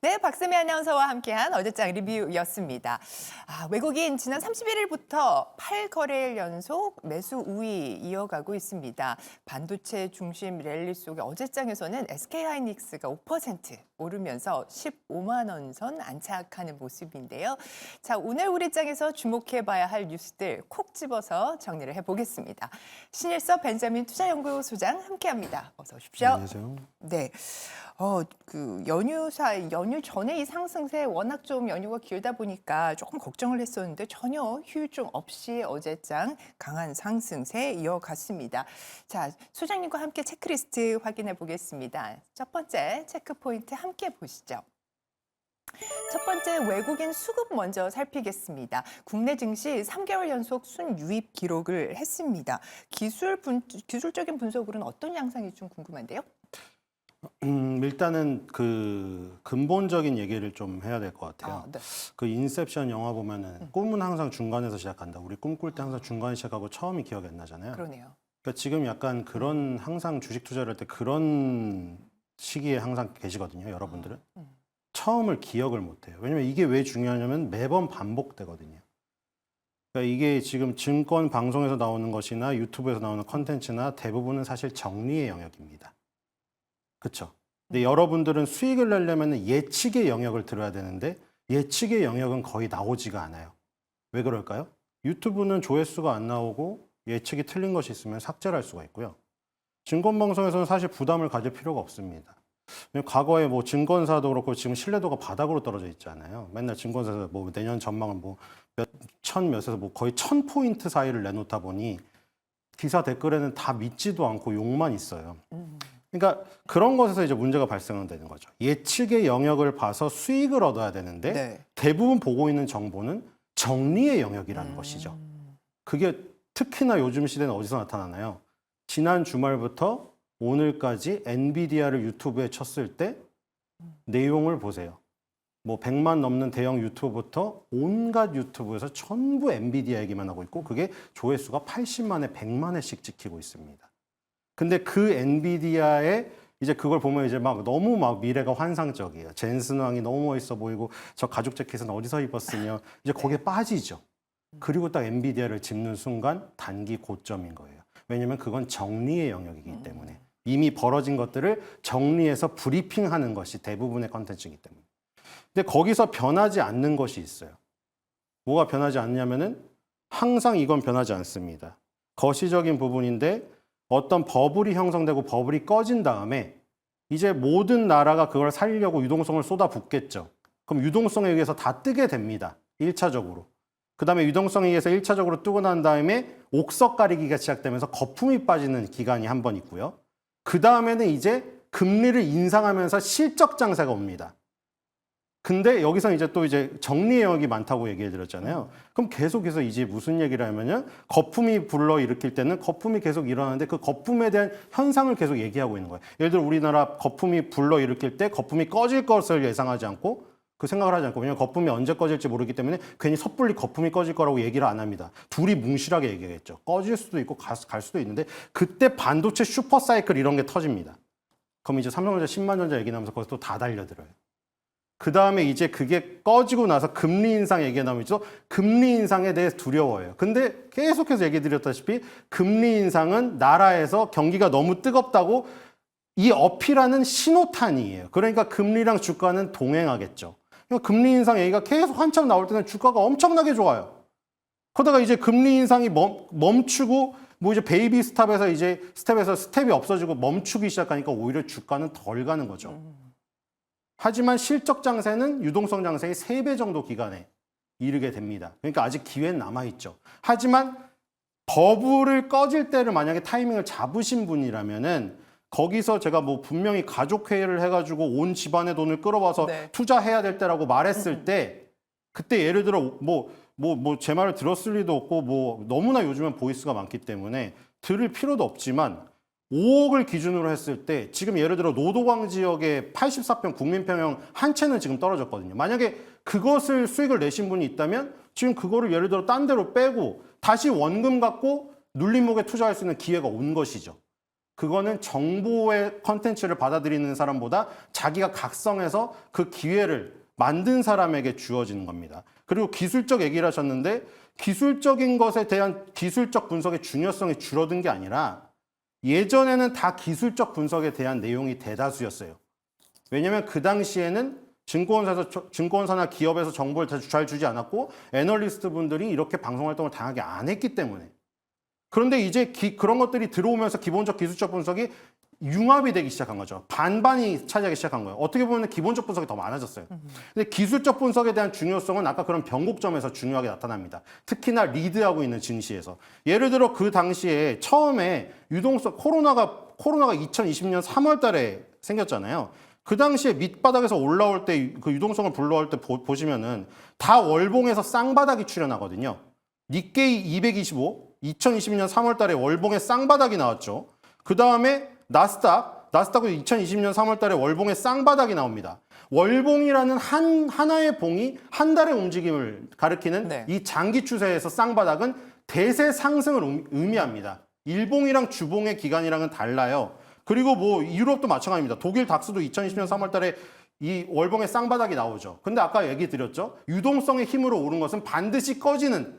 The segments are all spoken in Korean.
네, 박세미 아나운서와 함께한 어제장 리뷰였습니다. 외국인 지난 31일부터 8거래일 연속 매수 우위 이어가고 있습니다. 반도체 중심 랠리 속에 어제장에서는 SK하이닉스가 5% 오르면서 15만 원 선 안착하는 모습인데요. 자, 오늘 우리 장에서 주목해봐야 할 뉴스들 콕 집어서 정리를 해보겠습니다. 신일섭 벤자민 투자연구소장 함께합니다. 어서 오십시오. 안녕하세요. 네. 연휴 전에 이 상승세 워낙 좀 연휴가 길다 보니까 조금 걱정을 했었는데 전혀 후유증 없이 어제장 강한 상승세 이어갔습니다. 자, 소장님과 함께 체크리스트 확인해 보겠습니다. 첫 번째 체크 포인트 함께 보시죠. 첫 번째 외국인 수급 먼저 살피겠습니다. 국내 증시 3개월 연속 순유입 기록을 했습니다. 기술적인 분석으로는 어떤 양상이 좀 궁금한데요? 일단은 그 근본적인 얘기를 좀 해야 될 것 같아요. 네. 그 인셉션 영화 보면은 꿈은 항상 중간에서 시작한다. 우리 꿈꿀 때 항상 중간에 시작하고 처음이 기억이 안 나잖아요. 그러네요. 그러니까 지금 약간 그런 항상 주식 투자를 할 때 그런 시기에 항상 계시거든요. 여러분들은 처음을 기억을 못 해요. 왜냐면 이게 왜 중요하냐면 매번 반복되거든요. 그러니까 이게 지금 증권 방송에서 나오는 것이나 유튜브에서 나오는 컨텐츠나 대부분은 사실 정리의 영역입니다. 그렇죠. 근데 여러분들은 수익을 내려면 예측의 영역을 들어야 되는데 예측의 영역은 거의 나오지가 않아요. 왜 그럴까요? 유튜브는 조회수가 안 나오고 예측이 틀린 것이 있으면 삭제를 할 수가 있고요. 증권방송에서는 사실 부담을 가질 필요가 없습니다. 과거에 뭐 증권사도 그렇고 지금 신뢰도가 바닥으로 떨어져 있잖아요. 맨날 증권사에서 뭐 내년 전망은 뭐 몇에서 뭐 거의 1000포인트 사이를 내놓다 보니 기사 댓글에는 다 믿지도 않고 욕만 있어요. 그러니까 그런 것에서 이제 문제가 발생되는 거죠. 예측의 영역을 봐서 수익을 얻어야 되는데 네. 대부분 보고 있는 정보는 정리의 영역이라는 것이죠. 그게 특히나 요즘 시대는 어디서 나타나나요? 지난 주말부터 오늘까지 엔비디아를 유튜브에 쳤을 때 내용을 보세요. 뭐 100만 넘는 대형 유튜브부터 온갖 유튜브에서 전부 엔비디아 얘기만 하고 있고 그게 조회수가 80만에 100만회씩 찍히고 있습니다. 근데 그 엔비디아에 이제 그걸 보면 이제 막 너무 막 미래가 환상적이에요. 젠슨 왕이 너무 멋있어 보이고 저 가죽 재킷은 어디서 입었으며 이제 거기에 빠지죠. 그리고 딱 엔비디아를 짚는 순간 단기 고점인 거예요. 왜냐면 그건 정리의 영역이기 때문에 이미 벌어진 것들을 정리해서 브리핑하는 것이 대부분의 컨텐츠이기 때문에. 근데 거기서 변하지 않는 것이 있어요. 뭐가 변하지 않냐면은 항상 이건 변하지 않습니다. 거시적인 부분인데 어떤 버블이 형성되고 버블이 꺼진 다음에 이제 모든 나라가 그걸 살리려고 유동성을 쏟아붓겠죠. 그럼 유동성에 의해서 다 뜨게 됩니다. 1차적으로. 그 다음에 유동성에 의해서 1차적으로 뜨고 난 다음에 옥석 가리기가 시작되면서 거품이 빠지는 기간이 한 번 있고요. 그 다음에는 이제 금리를 인상하면서 실적 장세가 옵니다. 근데 여기서 이제 또 이제 정리의 영역이 많다고 얘기해 드렸잖아요. 그럼 계속해서 이제 무슨 얘기를 하면요. 거품이 불러일으킬 때는 거품이 계속 일어나는데 그 거품에 대한 현상을 계속 얘기하고 있는 거예요. 예를 들어 우리나라 거품이 불러일으킬 때 거품이 꺼질 것을 예상하지 않고 그 생각을 하지 않고 왜냐하면 거품이 언제 꺼질지 모르기 때문에 괜히 섣불리 거품이 꺼질 거라고 얘기를 안 합니다. 둘이 뭉실하게 얘기하겠죠. 꺼질 수도 있고 갈 수도 있는데 그때 반도체 슈퍼사이클 이런 게 터집니다. 그럼 이제 삼성전자 10만전자 얘기 나오면서 거기서 또 다 달려들어요. 그 다음에 이제 그게 꺼지고 나서 금리 인상 얘기가 나오죠. 금리 인상에 대해서 두려워해요. 근데 계속해서 얘기 드렸다시피 금리 인상은 나라에서 경기가 너무 뜨겁다고 이 어필하는 신호탄이에요. 그러니까 금리랑 주가는 동행하겠죠. 그러니까 금리 인상 얘기가 계속 한참 나올 때는 주가가 엄청나게 좋아요. 그러다가 이제 금리 인상이 멈추고 뭐 이제 베이비 스텝에서 이제 스텝이 없어지고 멈추기 시작하니까 오히려 주가는 덜 가는 거죠. 하지만 실적 장세는 유동성 장세의 3배 정도 기간에 이르게 됩니다. 그러니까 아직 기회는 남아있죠. 하지만 버블을 꺼질 때를 만약에 타이밍을 잡으신 분이라면은 거기서 제가 뭐 분명히 가족회의를 해가지고 온 집안의 돈을 끌어와서 네. 투자해야 될 때라고 말했을 때 그때 예를 들어 제 말을 들었을 리도 없고 뭐 너무나 요즘은 보이스가 많기 때문에 들을 필요도 없지만 5억을 기준으로 했을 때 지금 예를 들어 노도광 지역의 84평 국민평형 한 채는 지금 떨어졌거든요. 만약에 그것을 수익을 내신 분이 있다면 지금 그거를 예를 들어 딴 데로 빼고 다시 원금 갖고 눌림목에 투자할 수 있는 기회가 온 것이죠. 그거는 정보의 컨텐츠를 받아들이는 사람보다 자기가 각성해서 그 기회를 만든 사람에게 주어지는 겁니다. 그리고 기술적 얘기를 하셨는데 기술적인 것에 대한 기술적 분석의 중요성이 줄어든 게 아니라 예전에는 다 기술적 분석에 대한 내용이 대다수였어요. 왜냐하면 그 당시에는 증권사나 기업에서 정보를 잘 주지 않았고 애널리스트 분들이 이렇게 방송 활동을 당하게 안 했기 때문에. 그런데 이제 그런 것들이 들어오면서 기본적 기술적 분석이 융합이 되기 시작한 거죠. 반반이 차지하기 시작한 거예요. 어떻게 보면 기본적 분석이 더 많아졌어요. 근데 기술적 분석에 대한 중요성은 아까 그런 변곡점에서 중요하게 나타납니다. 특히나 리드하고 있는 증시에서. 예를 들어 그 당시에 처음에 유동성 코로나가 2020년 3월 달에 생겼잖아요. 그 당시에 밑바닥에서 올라올 때 그 유동성을 불러올 때 보시면은 다 월봉에서 쌍바닥이 출현하거든요. 니케이 225 2022년 3월 달에 월봉에 쌍바닥이 나왔죠. 그 다음에 나스닥도 2020년 3월 달에 월봉에 쌍바닥이 나옵니다. 월봉이라는 하나의 봉이 한 달의 움직임을 가리키는 네. 이 장기 추세에서 쌍바닥은 대세 상승을 의미합니다. 일봉이랑 주봉의 기간이랑은 달라요. 그리고 뭐 유럽도 마찬가지입니다. 독일 닥스도 2020년 3월 달에 이 월봉에 쌍바닥이 나오죠. 근데 아까 얘기 드렸죠. 유동성의 힘으로 오른 것은 반드시 꺼지는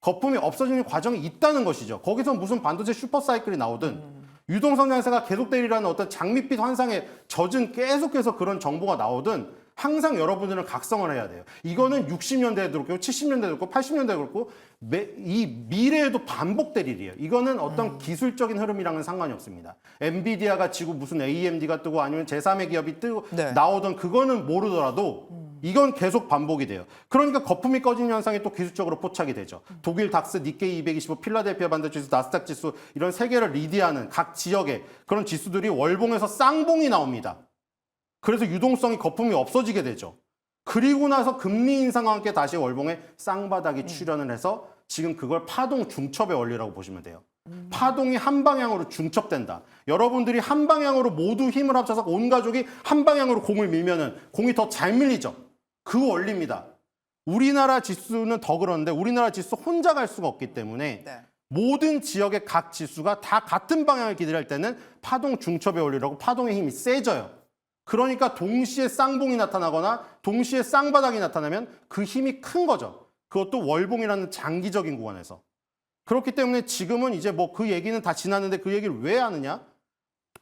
거품이 없어지는 과정이 있다는 것이죠. 거기서 무슨 반도체 슈퍼사이클이 나오든 유동성 장세가 계속되리라는 어떤 장밋빛 환상에 젖은 계속해서 그런 정보가 나오든 항상 여러분들은 각성을 해야 돼요. 이거는 60년대에도 그렇고 70년대도 그렇고 80년대도 그렇고 이 미래에도 반복될 일이에요. 이거는 어떤 기술적인 흐름이랑은 상관이 없습니다. 엔비디아가 지고 무슨 AMD가 뜨고 아니면 제3의 기업이 뜨고 네. 나오던 그거는 모르더라도 이건 계속 반복이 돼요. 그러니까 거품이 꺼지는 현상이 또 기술적으로 포착이 되죠. 독일 닥스, 니케이 225, 필라델피아 반도체 지수, 나스닥 지수 이런 세계를 리드하는 각 지역의 그런 지수들이 월봉에서 쌍봉이 나옵니다. 그래서 유동성이 거품이 없어지게 되죠. 그리고 나서 금리 인상과 함께 다시 월봉에 쌍바닥이 출현을 해서 지금 그걸 파동 중첩의 원리라고 보시면 돼요. 파동이 한 방향으로 중첩된다. 여러분들이 한 방향으로 모두 힘을 합쳐서 온 가족이 한 방향으로 공을 밀면은 공이 더 잘 밀리죠. 그 원리입니다. 우리나라 지수는 더 그런데 우리나라 지수 혼자 갈 수가 없기 때문에 네. 모든 지역의 각 지수가 다 같은 방향을 기대할 때는 파동 중첩의 원리라고 파동의 힘이 세져요. 그러니까 동시에 쌍봉이 나타나거나 동시에 쌍바닥이 나타나면 그 힘이 큰 거죠. 그것도 월봉이라는 장기적인 구간에서. 그렇기 때문에 지금은 이제 뭐 그 얘기는 다 지났는데 그 얘기를 왜 하느냐?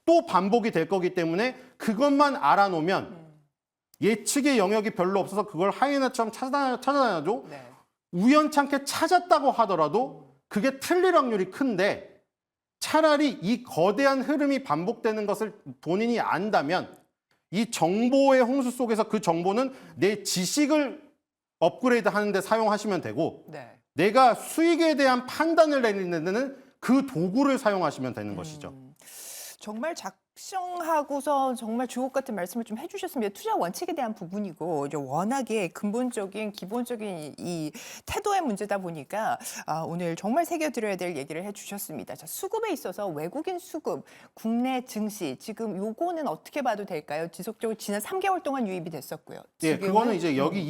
또 반복이 될 거기 때문에 그것만 알아놓으면 예측의 영역이 별로 없어서 그걸 하이에나처럼 찾아다녀도 네. 우연찮게 찾았다고 하더라도 그게 틀릴 확률이 큰데 차라리 이 거대한 흐름이 반복되는 것을 본인이 안다면 이 정보의 홍수 속에서 그 정보는 내 지식을 업그레이드 하는 데 사용하시면 되고 네. 내가 수익에 대한 판단을 내리는 데는 그 도구를 사용하시면 되는 것이죠. 정말 작성하고서 정말 주옥 같은 말씀을 좀 해주셨습니다. 투자 원칙에 대한 부분이고 이제 워낙에 근본적인 기본적인 이 태도의 문제다 보니까 오늘 정말 새겨드려야 될 얘기를 해주셨습니다. 자, 수급에 있어서 외국인 수급, 국내 증시 지금 요거는 어떻게 봐도 될까요? 지속적으로 지난 3개월 동안 유입이 됐었고요. 예, 지금은 그거는 이제 여기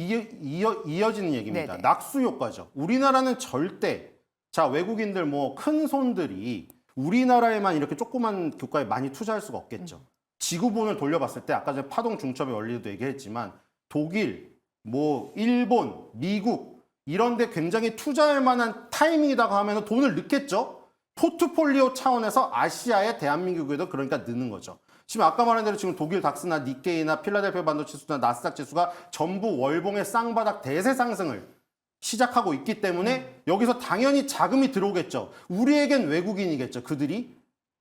이어지는 얘기입니다. 네네. 낙수 효과죠. 우리나라는 절대 자 외국인들 뭐 큰 손들이 우리나라에만 이렇게 조그만 국가에 많이 투자할 수가 없겠죠. 지구본을 돌려봤을 때 아까 전에 파동 중첩의 원리도 얘기했지만 독일, 뭐 일본, 미국 이런 데 굉장히 투자할 만한 타이밍이라고 하면 돈을 넣겠죠. 포트폴리오 차원에서 아시아의 대한민국에도 그러니까 넣는 거죠. 지금 아까 말한 대로 지금 독일 닥스나 니케이나 필라델피아 반도체 지수나 나스닥 지수가 전부 월봉의 쌍바닥 대세 상승을 시작하고 있기 때문에 여기서 당연히 자금이 들어오겠죠. 우리에겐 외국인이겠죠. 그들이.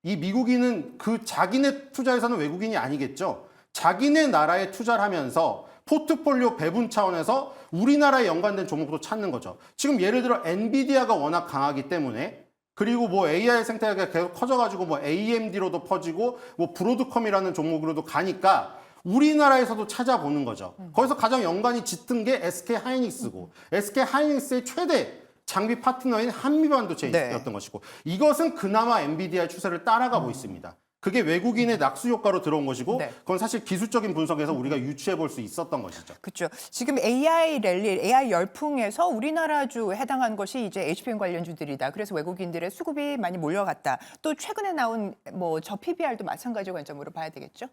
이 미국인은 그 자기네 투자에서는 외국인이 아니겠죠. 자기네 나라에 투자를 하면서 포트폴리오 배분 차원에서 우리나라에 연관된 종목도 찾는 거죠. 지금 예를 들어 엔비디아가 워낙 강하기 때문에 그리고 뭐 AI 생태계가 계속 커져가지고 뭐 AMD로도 퍼지고 뭐 브로드컴이라는 종목으로도 가니까 우리나라에서도 찾아보는 거죠. 거기서 가장 연관이 짙은 게 SK 하이닉스고 SK 하이닉스의 최대 장비 파트너인 한미반도체였던 네. 것이고 이것은 그나마 엔비디아의 추세를 따라가고 있습니다. 그게 외국인의 낙수 효과로 들어온 것이고 네. 그건 사실 기술적인 분석에서 우리가 유추해 볼 수 있었던 것이죠. 그렇죠. 지금 AI 랠리, AI 열풍에서 우리나라주 해당하는 것이 이제 HBM 관련주들이다. 그래서 외국인들의 수급이 많이 몰려갔다. 또 최근에 나온 뭐 저 PBR도 마찬가지 관점으로 봐야 되겠죠?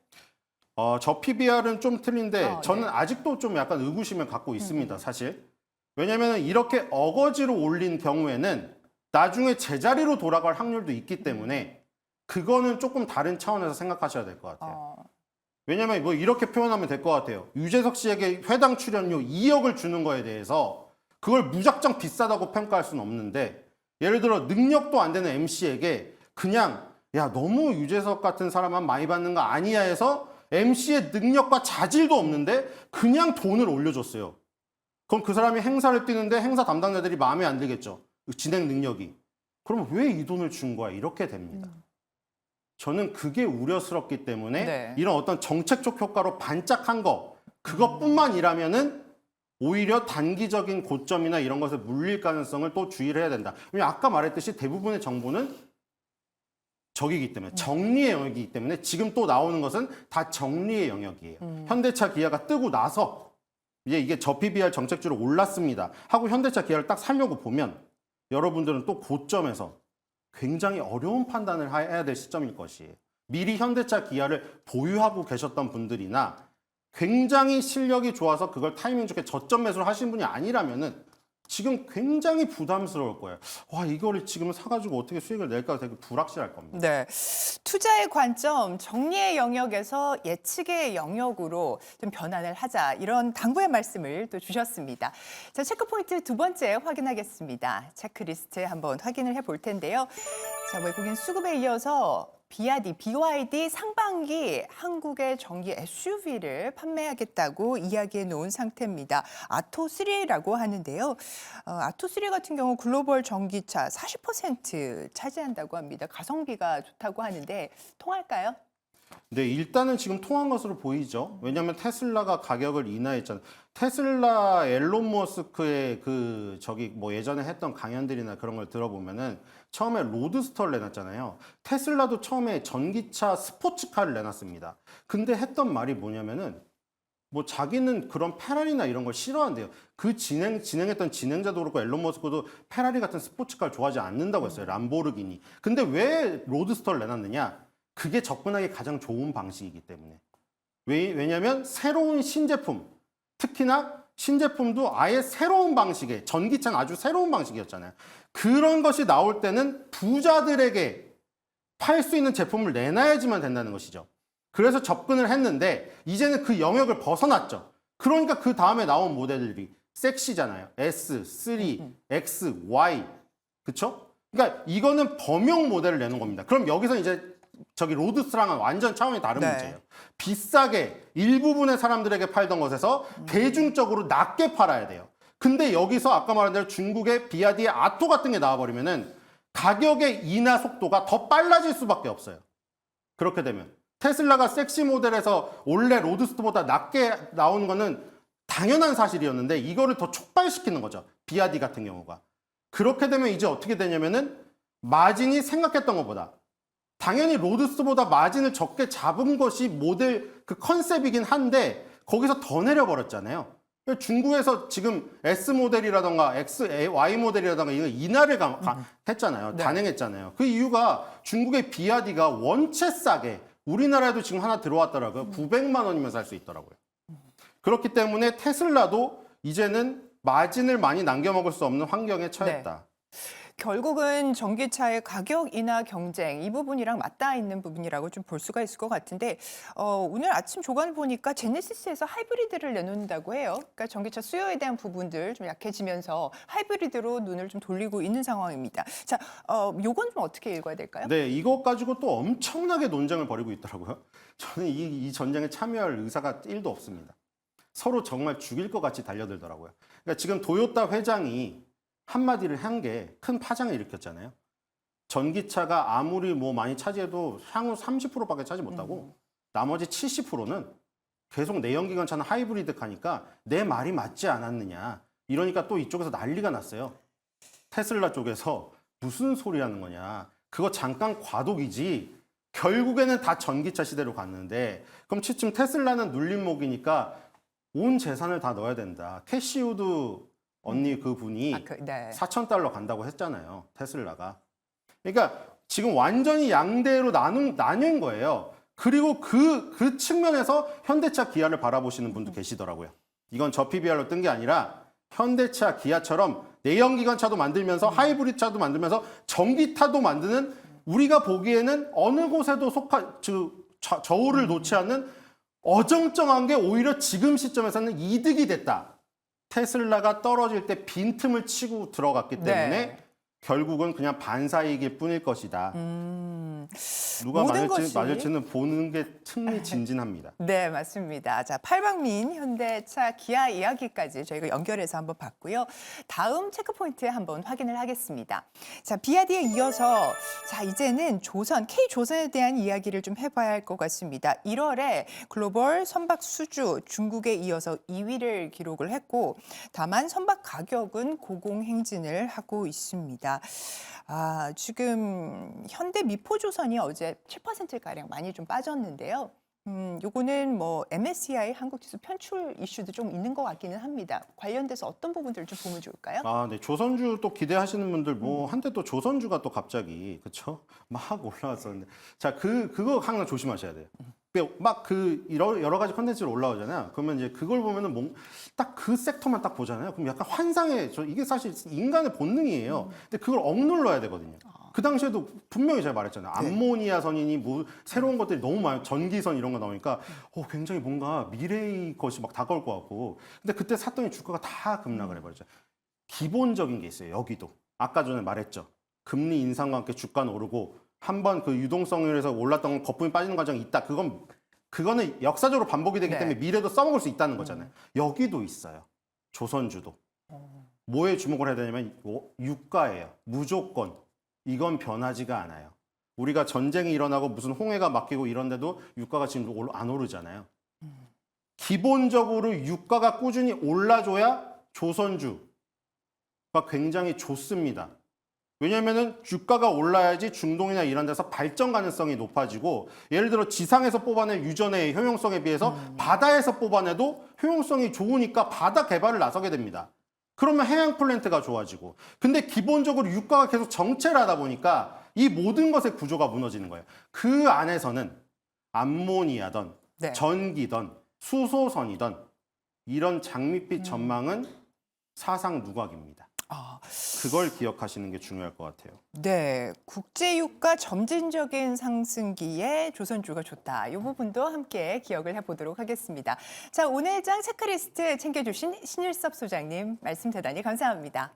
저 PBR은 좀 틀린데 저는 네. 아직도 좀 약간 의구심을 갖고 있습니다, 사실. 왜냐하면 이렇게 어거지로 올린 경우에는 나중에 제자리로 돌아갈 확률도 있기 때문에 그거는 조금 다른 차원에서 생각하셔야 될 것 같아요. 왜냐하면 뭐 이렇게 표현하면 될 것 같아요. 유재석 씨에게 회당 출연료 2억을 주는 거에 대해서 그걸 무작정 비싸다고 평가할 수는 없는데 예를 들어 능력도 안 되는 MC에게 그냥 야 너무 유재석 같은 사람만 많이 받는 거 아니야 해서 MC의 능력과 자질도 없는데 그냥 돈을 올려줬어요. 그럼 그 사람이 행사를 뛰는데 행사 담당자들이 마음에 안 들겠죠. 진행 능력이. 그럼 왜 이 돈을 준 거야? 이렇게 됩니다. 저는 그게 우려스럽기 때문에 네. 이런 어떤 정책적 효과로 반짝한 거 그것뿐만이라면은 오히려 단기적인 고점이나 이런 것에 물릴 가능성을 또 주의를 해야 된다. 왜냐하면 아까 말했듯이 대부분의 정보는 적이기 때문에 정리의 영역이기 때문에 지금 또 나오는 것은 다 정리의 영역이에요. 현대차 기아가 뜨고 나서 이게 저 PBR 정책주로 올랐습니다 하고 현대차 기아를 딱 살려고 보면 여러분들은 또 고점에서 굉장히 어려운 판단을 해야 될 시점일 것이에요. 미리 현대차 기아를 보유하고 계셨던 분들이나 굉장히 실력이 좋아서 그걸 타이밍 좋게 저점 매수를 하신 분이 아니라면은 지금 굉장히 부담스러울 거예요. 와, 이거를 지금 사가지고 어떻게 수익을 낼까 되게 불확실할 겁니다. 네. 투자의 관점, 정리의 영역에서 예측의 영역으로 좀 변환을 하자. 이런 당부의 말씀을 또 주셨습니다. 자, 체크포인트 두 번째 확인하겠습니다. 체크리스트 한번 확인을 해볼 텐데요. 자, 외국인 수급에 이어서 BYD 상반기 한국의 전기 SUV를 판매하겠다고 이야기해 놓은 상태입니다. 아토3라고 하는데요. 아토3 같은 경우 글로벌 전기차 40% 차지한다고 합니다. 가성비가 좋다고 하는데 통할까요? 네, 일단은 지금 통한 것으로 보이죠. 왜냐하면 테슬라가 가격을 인하했잖아요. 테슬라 앨런 머스크의 뭐 예전에 했던 강연들이나 그런 걸 들어보면은 처음에 로드스터를 내놨잖아요. 테슬라도 처음에 전기차 스포츠카를 내놨습니다. 근데 했던 말이 뭐냐면은 뭐 자기는 그런 페라리나 이런 걸 싫어한대요. 그 진행했던 진행자도 그렇고 앨런 머스크도 페라리 같은 스포츠카를 좋아하지 않는다고 했어요. 람보르기니. 근데 왜 로드스터를 내놨느냐? 그게 접근하기 가장 좋은 방식이기 때문에. 왜냐하면 새로운 신제품, 특히나 신제품도 아예 새로운 방식의, 전기차는 아주 새로운 방식이었잖아요. 그런 것이 나올 때는 부자들에게 팔 수 있는 제품을 내놔야지만 된다는 것이죠. 그래서 접근을 했는데 이제는 그 영역을 벗어났죠. 그러니까 그 다음에 나온 모델들이 섹시잖아요. S, 3, X, Y. 그쵸? 그러니까 이거는 범용 모델을 내는 겁니다. 그럼 여기서 이제 저기 로드스랑은 완전 차원이 다른 네. 문제예요. 비싸게 일부분의 사람들에게 팔던 것에서 대중적으로 낮게 팔아야 돼요. 근데 여기서 아까 말한 대로 중국의 비아디의 아토 같은 게 나와버리면은 가격의 인하 속도가 더 빨라질 수밖에 없어요. 그렇게 되면 테슬라가 섹시 모델에서 원래 로드스터보다 낮게 나오는 거는 당연한 사실이었는데 이거를 더 촉발시키는 거죠. 비아디 같은 경우가. 그렇게 되면 이제 어떻게 되냐면은 마진이 생각했던 것보다 당연히 로드스터보다 마진을 적게 잡은 것이 모델 그 컨셉이긴 한데 거기서 더 내려버렸잖아요. 중국에서 지금 S 모델이라던가 Y 모델이라던가 이거 인하를 했잖아요. 네. 단행했잖아요. 그 이유가 중국의 비아디가 원체 싸게 우리나라에도 지금 하나 들어왔더라고요. 900만 원이면 살 수 있더라고요. 그렇기 때문에 테슬라도 이제는 마진을 많이 남겨먹을 수 없는 환경에 처했다. 결국은 전기차의 가격 인하 경쟁 이 부분이랑 맞닿아 있는 부분이라고 좀 볼 수가 있을 것 같은데 오늘 아침 조간을 보니까 제네시스에서 하이브리드를 내놓는다고 해요. 그러니까 전기차 수요에 대한 부분들 좀 약해지면서 하이브리드로 눈을 좀 돌리고 있는 상황입니다. 자, 요건 좀 어떻게 읽어야 될까요? 네, 이것 가지고 또 엄청나게 논쟁을 벌이고 있더라고요. 저는 이 전쟁에 참여할 의사가 1도 없습니다. 서로 정말 죽일 것 같이 달려들더라고요. 그러니까 지금 도요타 회장이 한마디를 한 게 큰 파장을 일으켰잖아요. 전기차가 아무리 뭐 많이 차지해도 향후 30%밖에 차지 못하고 나머지 70%는 계속 내연기관차는 하이브리드 가니까 내 말이 맞지 않았느냐. 이러니까 또 이쪽에서 난리가 났어요. 테슬라 쪽에서 무슨 소리 하는 거냐. 그거 잠깐 과도기지. 결국에는 다 전기차 시대로 갔는데 그럼 지금 테슬라는 눌림목이니까 온 재산을 다 넣어야 된다. 캐시우드 언니 그분이 네. 4,000달러 간다고 했잖아요. 테슬라가. 그러니까 지금 완전히 양대로 나뉜 거예요. 그리고 그 측면에서 현대차, 기아를 바라보시는 분도 계시더라고요. 이건 저 PBR로 뜬 게 아니라 현대차, 기아처럼 내연기관차도 만들면서 하이브리드 차도 만들면서 전기차도 만드는 우리가 보기에는 어느 곳에도 저울을 놓지 않는 어정쩡한 게 오히려 지금 시점에서는 이득이 됐다. 테슬라가 떨어질 때 빈틈을 치고 들어갔기 때문에 네. 결국은 그냥 반사이익일 뿐일 것이다. 누가 모든 것이- 맞을지는 보는 게 흥미진진합니다. 네, 맞습니다. 자, 팔방민 현대차 기아 이야기까지 저희가 연결해서 한번 봤고요. 다음 체크포인트 한번 확인을 하겠습니다. 자, 비아디에 이어서 자, 이제는 K조선에 대한 이야기를 좀 해봐야 할 것 같습니다. 1월에 글로벌 선박 수주 중국에 이어서 2위를 기록을 했고 다만 선박 가격은 고공행진을 하고 있습니다. 지금 현대 미포조선이 어제 7%가량 많이 좀 빠졌는데요. 요거는 뭐 MSCI 한국지수 편출 이슈도 좀 있는 것 같기는 합니다. 관련돼서 어떤 부분들을 좀 보면 좋을까요? 네. 조선주 또 기대하시는 분들 한때 또 조선주가 또 갑자기 그쵸? 막 올라왔었는데 자, 그거 항상 조심하셔야 돼요. 막 여러 가지 컨텐츠로 올라오잖아요. 그러면 이제 그걸 보면은 딱 그 섹터만 딱 보잖아요. 그럼 약간 이게 사실 인간의 본능이에요. 근데 그걸 억눌러야 되거든요. 그 당시에도 분명히 제가 말했잖아요. 네. 암모니아 선이니 뭐 새로운 것들이 너무 많아요. 전기선 이런 거 나오니까 굉장히 뭔가 미래의 것이 막 다가올 것 같고. 근데 그때 샀더니 주가가 다 급락을 해버렸죠. 기본적인 게 있어요. 여기도. 아까 전에 말했죠. 금리 인상과 함께 주가는 오르고 한번 그 유동성에서 올랐던 거품이 빠지는 과정이 있다. 그거는 역사적으로 반복이 되기 네. 때문에 미래도 써먹을 수 있다는 거잖아요. 여기도 있어요. 조선주도. 뭐에 주목을 해야 되냐면 유가예요. 무조건. 이건 변하지가 않아요. 우리가 전쟁이 일어나고 무슨 홍해가 막히고 이런데도 유가가 지금 안 오르잖아요. 기본적으로 유가가 꾸준히 올라줘야 조선주가 굉장히 좋습니다. 왜냐면은 주가가 올라야지 중동이나 이런 데서 발전 가능성이 높아지고 예를 들어 지상에서 뽑아낸 유전의 효용성에 비해서 바다에서 뽑아내도 효용성이 좋으니까 바다 개발을 나서게 됩니다. 그러면 해양 플랜트가 좋아지고 근데 기본적으로 유가가 계속 정체를 하다 보니까 이 모든 것의 구조가 무너지는 거예요. 그 안에서는 암모니아던 네. 전기던 수소선이던 이런 장밋빛 전망은 사상 누각입니다. 그걸 기억하시는 게 중요할 것 같아요. 네, 국제유가 점진적인 상승기에 조선주가 좋다. 이 부분도 함께 기억을 해보도록 하겠습니다. 자, 오늘 장 체크리스트 챙겨주신 신일섭 소장님 말씀 대단히 감사합니다.